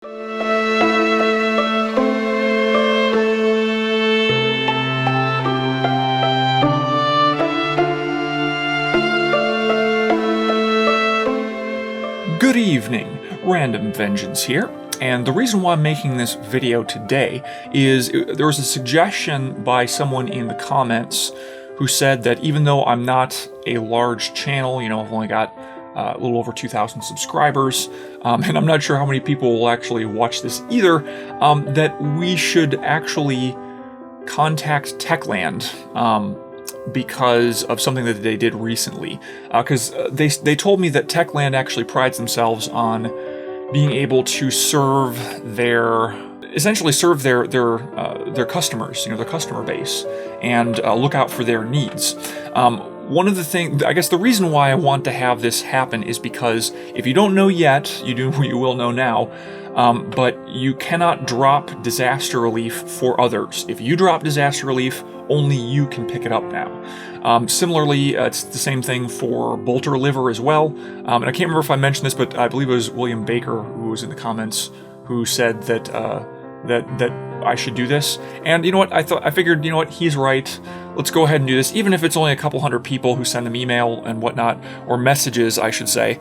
Good evening, Random Vengeance here, and the reason why I'm making this video today is there was a suggestion by someone in the comments who said that even though I'm not a large channel, I've only got a little over 2,000 subscribers, and I'm not sure how many people will actually watch this either, that we should actually contact Techland, because of something that they did recently. Because they told me that Techland actually prides themselves on being able to essentially serve their customers, their customer base, and look out for their needs. One of the things, I guess the reason why I want to have this happen is because if you don't know yet, you will know now, but you cannot drop disaster relief for others. If you drop disaster relief, only you can pick it up now. Similarly, it's the same thing for Bolter Liver as well. And I can't remember if I mentioned this, but I believe it was William Baker who was in the comments who said that that I should do this. And you know what? I figured, he's right. Let's go ahead and do this, even if it's only a couple hundred people who send them email and whatnot, or messages, I should say.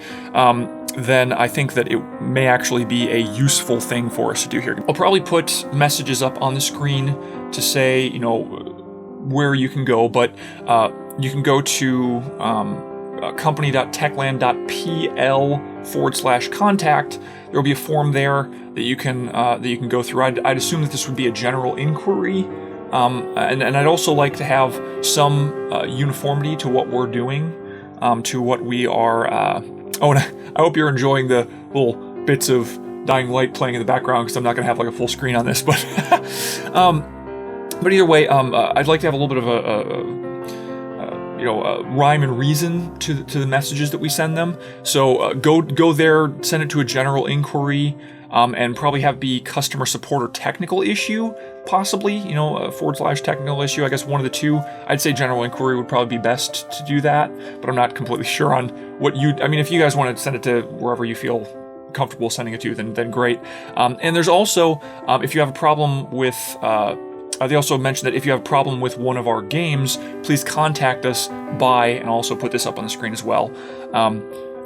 Then I think that it may actually be a useful thing for us to do here. I'll probably put messages up on the screen to say, where you can go, but you can go to company.techland.pl/contact. There will be a form there that you can go through. I'd assume that this would be a general inquiry, and I'd also like to have some uniformity to what we're doing, to what we are. Oh, and I hope you're enjoying the little bits of Dying Light playing in the background, because I'm not going to have like a full screen on this, but but either way, I'd like to have a little bit of a rhyme and reason to the messages that we send them. So go there, send it to a general inquiry, and probably have be customer support or technical issue, possibly, /technical issue. I guess one of the two. I'd say general inquiry would probably be best to do that, but I'm not completely sure on what if you guys want to send it to wherever you feel comfortable sending it to, then great. And there's also, if you have a problem with, they also mentioned that if you have a problem with one of our games, please contact us by, and I'll also put this up on the screen as well,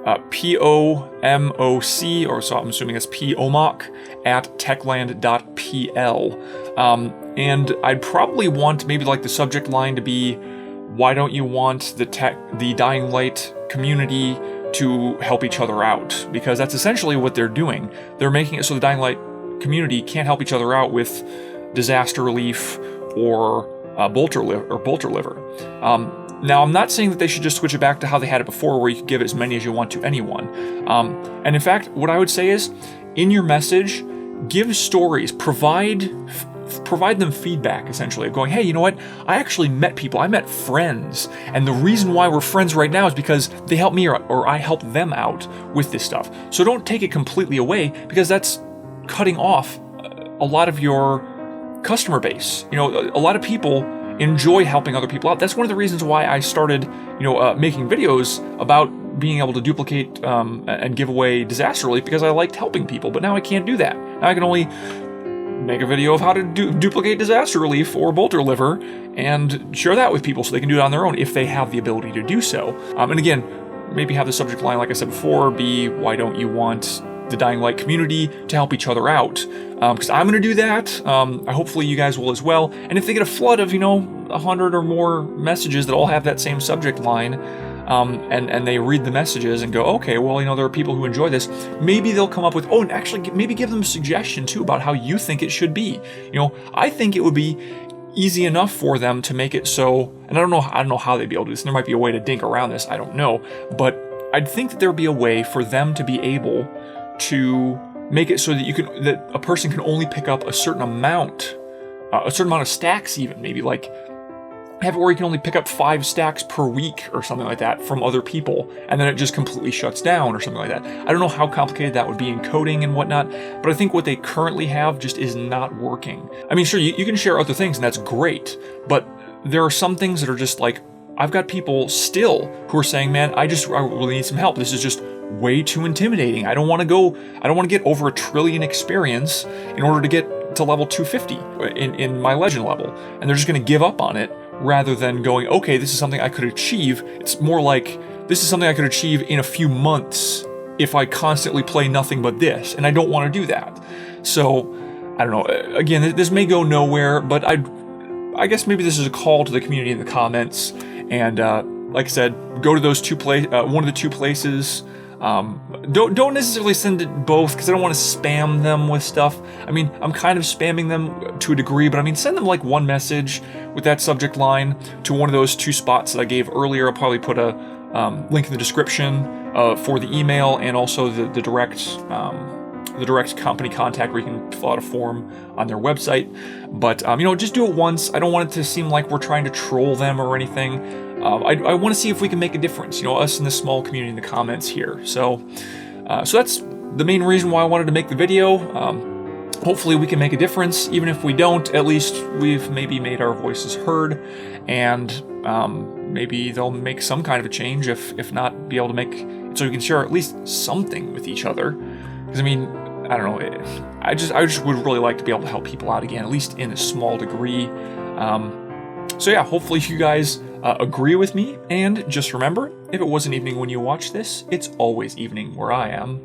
POMOC, or so I'm assuming it's POMOC, at techland.pl. And I'd probably want maybe like the subject line to be, why don't you want the Dying Light community to help each other out? Because that's essentially what they're doing. They're making it so the Dying Light community can't help each other out with disaster relief or Bolter Liver. Now, I'm not saying that they should just switch it back to how they had it before, where you could give as many as you want to anyone. And in fact, what I would say is, in your message, give stories, provide them feedback, essentially, of going, hey, you know what? I actually met people. I met friends. And the reason why we're friends right now is because they helped me or I helped them out with this stuff. So don't take it completely away, because that's cutting off a lot of your customer base. A lot of people enjoy helping other people out. That's one of the reasons why I started, making videos about being able to duplicate and give away disaster relief, because I liked helping people. But now I can't do that. Now I can only make a video of how to duplicate disaster relief or Bolter Liver and share that with people so they can do it on their own if they have the ability to do so. And again, maybe have the subject line, like I said before, be, why don't you want the Dying Light community to help each other out? Because I'm going to do that. Hopefully you guys will as well. And if they get a flood of, 100 or more messages that all have that same subject line, and they read the messages and go, okay, well, there are people who enjoy this, maybe they'll come up with, and actually maybe give them a suggestion too about how you think it should be. I think it would be easy enough for them to make it so, and I don't know how they'd be able to do this, and there might be a way to dink around this, I don't know, but I'd think that there would be a way for them to be able to make it so that a person can only pick up a certain amount of stacks, even maybe like have it where you can only pick up 5 stacks per week or something like that from other people, and then it just completely shuts down or something like that. I don't know how complicated that would be in coding and whatnot, but I think what they currently have just is not working. I mean, sure, you can share other things and that's great, but there are some things that are just like, I've got people still who are saying, man, I really need some help. This is just way too intimidating. I don't want to get over 1 trillion experience in order to get to level 250 in my legend level. And they're just going to give up on it rather than going, okay, this is something I could achieve. It's more like, this is something I could achieve in a few months if I constantly play nothing but this. And I don't want to do that. So, I don't know. Again, this may go nowhere, but I guess maybe this is a call to the community in the comments. And like I said, go to those one of the two places. Don't necessarily send it both, because I don't want to spam them with stuff. I mean, I'm kind of spamming them to a degree, but I mean, send them like one message with that subject line to one of those 2 spots that I gave earlier. I'll probably put a link in the description for the email, and also the direct company contact where you can fill out a form on their website. But, you know, just do it once. I don't want it to seem like we're trying to troll them or anything. I want to see if we can make a difference, you know, us in the small community in the comments here. So that's the main reason why I wanted to make the video. Hopefully we can make a difference. Even if we don't, at least we've maybe made our voices heard, and maybe they'll make some kind of a change, if not be able to make it so we can share at least something with each other. Because, I mean, I don't know, I just would really like to be able to help people out again, at least in a small degree. So yeah, hopefully you guys agree with me, and just remember, if it was an evening when you watch this, it's always evening where I am.